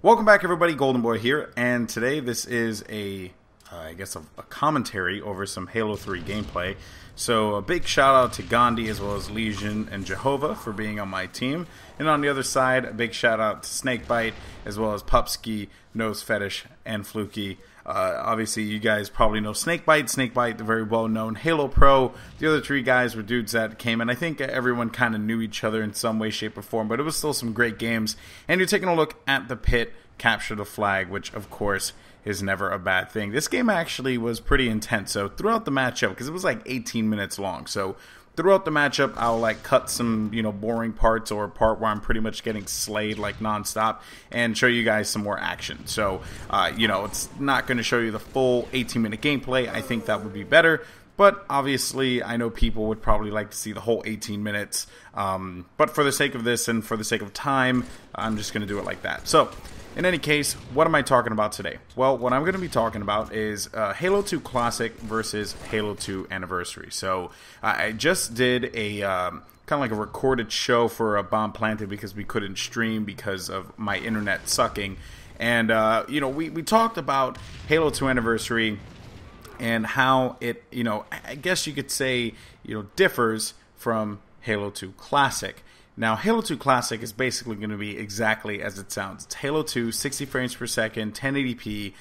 Welcome back, everybody. Golden Boy here, and today this is a commentary over some Halo 3 gameplay. So a big shout out to Gandhi as well as Legion and Jehovah for being on my team. And on the other side, a big shout out to Snakebite as well as Pupski, Nose Fetish, and Fluky. Obviously, you guys probably know Snakebite. Snakebite, the very well-known Halo Pro. The other three guys were dudes that came in. I think everyone kind of knew each other in some way, shape, or form, but it was still some great games. And you're taking a look at the pit, capture the flag, which, of course, is never a bad thing. This game actually was pretty intense. So throughout the matchup, because it was like 18 minutes long, so throughout the matchup, I'll like cut some, boring parts or a part where I'm pretty much getting slayed like nonstop and show you guys some more action. So, it's not going to show you the full 18-minute gameplay. I think that would be better. But obviously, I know people would probably like to see the whole 18 minutes. But for the sake of this and for the sake of time, I'm just going to do it like that. So, in any case, what am I talking about today? Well, what I'm going to be talking about is Halo 2 Classic versus Halo 2 Anniversary. So, I just did a kind of like a recorded show for a Bomb Planted because we couldn't stream because of my internet sucking. And, we talked about Halo 2 Anniversary and how it, I guess you could say, differs from Halo 2 Classic. Now, Halo 2 Classic is basically going to be exactly as it sounds. It's Halo 2, 60 frames per second, 1080p,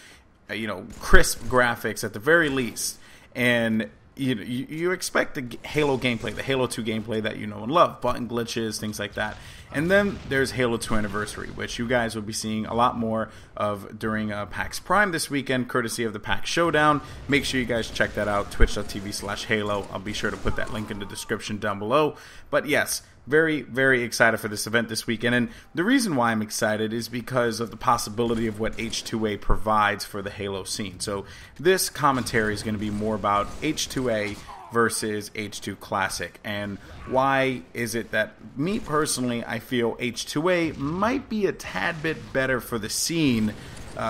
crisp graphics at the very least. And you expect the Halo gameplay, the Halo 2 gameplay that you know and love, button glitches, things like that. And then there's Halo 2 Anniversary, which you guys will be seeing a lot more of during PAX Prime this weekend, courtesy of the PAX SHOWDOWN. Make sure you guys check that out, twitch.tv/Halo. I'll be sure to put that link in the description down below. But yes, very, very excited for this event this weekend. And the reason why I'm excited is because of the possibility of what H2A provides for the Halo scene. So this commentary is going to be more about H2A versus H2 Classic. And why is it that me personally, I feel H2A might be a tad bit better for the scene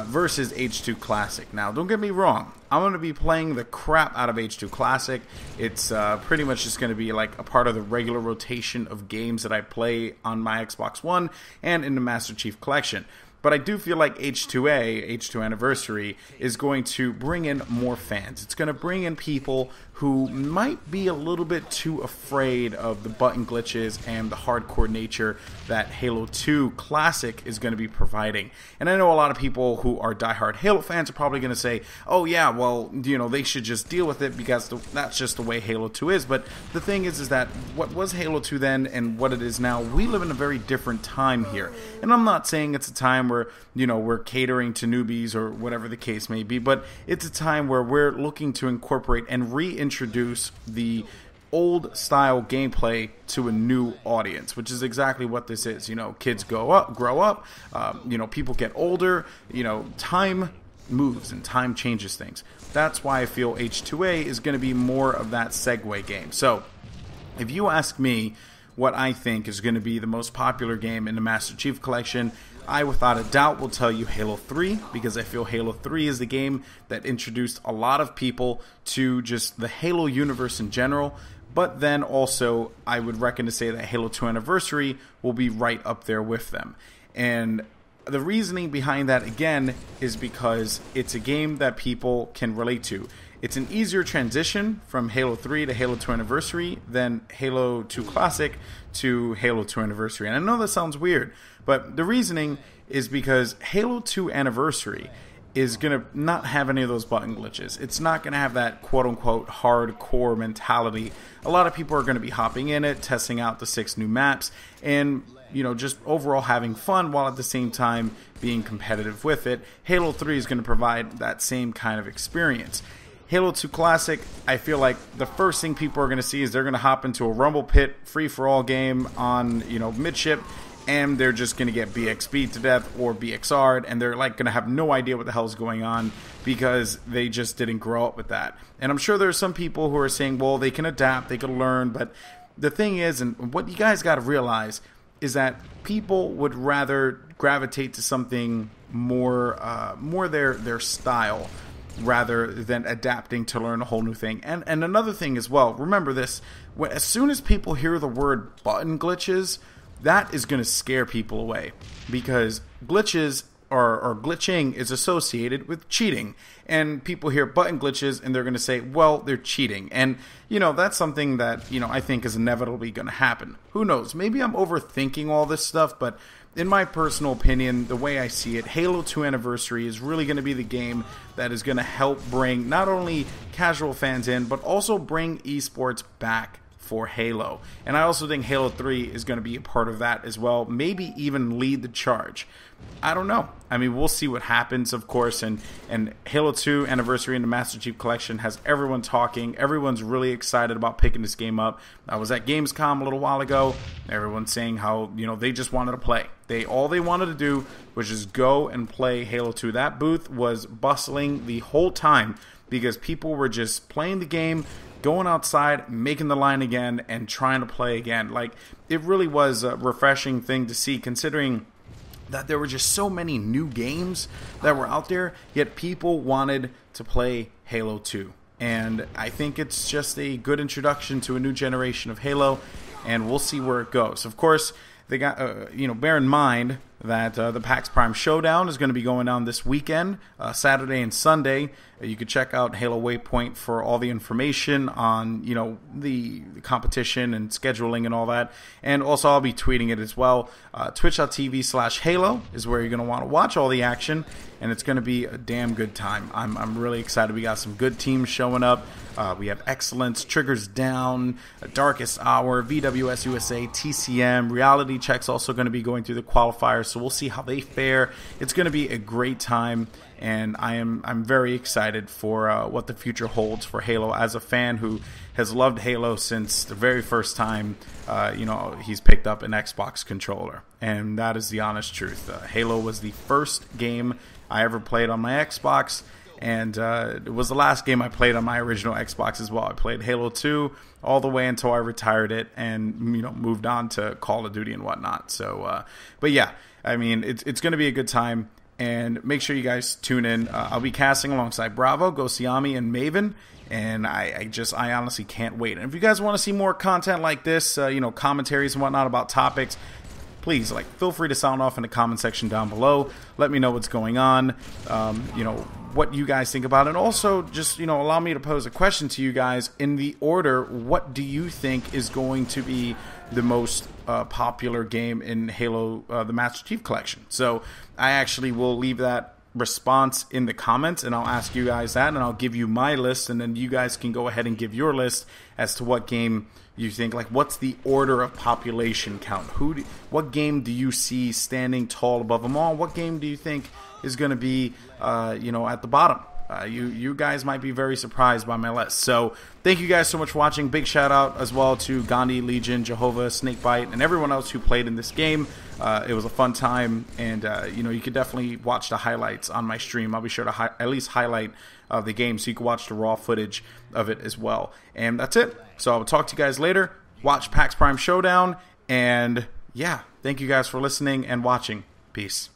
versus H2 Classic. Now, don't get me wrong. I'm going to be playing the crap out of H2 Classic. It's pretty much just going to be like a part of the regular rotation of games that I play on my Xbox One and in the Master Chief Collection. But I do feel like H2A, H2 Anniversary, is going to bring in more fans. It's going to bring in people who might be a little bit too afraid of the button glitches and the hardcore nature that Halo 2 Classic is going to be providing. And I know a lot of people who are diehard Halo fans are probably going to say, oh yeah, well, they should just deal with it because that's just the way Halo 2 is. But the thing is that what was Halo 2 then and what it is now, we live in a very different time here. And I'm not saying it's a time where, we're catering to newbies or whatever the case may be, but it's a time where we're looking to incorporate and reintroduce the old style gameplay to a new audience, which is exactly what this is. Kids grow up, people get older, time moves and time changes things. That's why I feel H2A is going to be more of that segue game. So, if you ask me what I think is going to be the most popular game in the Master Chief Collection, I without a doubt will tell you Halo 3, because I feel Halo 3 is the game that introduced a lot of people to just the Halo universe in general. But then also, I would reckon to say that Halo 2 Anniversary will be right up there with them. And the reasoning behind that, again, is because it's a game that people can relate to. It's an easier transition from Halo 3 to Halo 2 Anniversary than Halo 2 Classic to Halo 2 Anniversary. And I know that sounds weird, but the reasoning is because Halo 2 Anniversary is going to not have any of those button glitches. It's not going to have that quote-unquote hardcore mentality. A lot of people are going to be hopping in it, testing out the 6 new maps, and just overall having fun while at the same time being competitive with it. Halo 3 is going to provide that same kind of experience. Halo 2 Classic, I feel like the first thing people are going to see is they're going to hop into a Rumble Pit free-for-all game on, midship, and they're just going to get BXB'd to death or BXR'd, and they're like going to have no idea what the hell's going on because they just didn't grow up with that. And I'm sure there's some people who are saying, well, they can adapt, they can learn, but the thing is, and what you guys got to realize is that people would rather gravitate to something more their style, rather than adapting to learn a whole new thing. And another thing as well, remember this, as soon as people hear the word button glitches, that is going to scare people away, because glitches or glitching is associated with cheating. And people hear button glitches and they're going to say, well, they're cheating. And, that's something that, I think is inevitably going to happen. Who knows? Maybe I'm overthinking all this stuff, but in my personal opinion, the way I see it, Halo 2 Anniversary is really going to be the game that is going to help bring not only casual fans in, but also bring esports back for Halo. And I also think Halo 3 is going to be a part of that as well, maybe even lead the charge. I don't know. I mean, we'll see what happens, of course, and Halo 2 Anniversary and the Master Chief Collection has everyone talking. Everyone's really excited about picking this game up. I was at Gamescom a little while ago. Everyone's saying how, they just wanted to play. All they wanted to do was just go and play Halo 2. That booth was bustling the whole time because people were just playing the game, going outside, making the line again, and trying to play again. Like, it really was a refreshing thing to see, considering that there were just so many new games that were out there, yet people wanted to play Halo 2. And I think it's just a good introduction to a new generation of Halo, and we'll see where it goes. Of course, they got, bear in mind that the PAX Prime Showdown is going to be going down this weekend, Saturday and Sunday. You can check out Halo Waypoint for all the information on, the competition and scheduling and all that. And also, I'll be tweeting it as well. Twitch.tv/Halo is where you're going to want to watch all the action, and it's going to be a damn good time. I'm really excited. We got some good teams showing up. We have Excellence, Triggers Down, Darkest Hour, VWS USA, TCM. Reality Check's also going to be going through the qualifiers, so we'll see how they fare. It's going to be a great time, and I'm very excited for what the future holds for Halo. As a fan who has loved Halo since the very first time, he's picked up an Xbox controller, and that is the honest truth. Halo was the first game I ever played on my Xbox, and it was the last game I played on my original Xbox as well. I played Halo 2 all the way until I retired it and moved on to Call of Duty and whatnot. So, but yeah, I mean, it's going to be a good time, and make sure you guys tune in. I'll be casting alongside Bravo, Gosiami, and Maven, and I honestly can't wait. And if you guys want to see more content like this, commentaries and whatnot about topics, please, feel free to sound off in the comment section down below. Let me know what's going on, what you guys think about it. And also, just, allow me to pose a question to you guys in the order, what do you think is going to be the most popular game in Halo, the Master Chief Collection? So, I actually will leave that response in the comments, and I'll ask you guys that, and I'll give you my list, and then you guys can go ahead and give your list as to what game you think, what's the order of population count? What game do you see standing tall above them all? What game do you think is going to be, at the bottom? You guys might be very surprised by my list. So thank you guys so much for watching. Big shout out as well to Gandhi, Legion, Jehovah, Snakebite, and everyone else who played in this game. It was a fun time, and you can definitely watch the highlights on my stream. I'll be sure to at least highlight the game so you can watch the raw footage of it as well. And that's it. So I'll talk to you guys later. Watch PAX Prime Showdown, and yeah, thank you guys for listening and watching. Peace.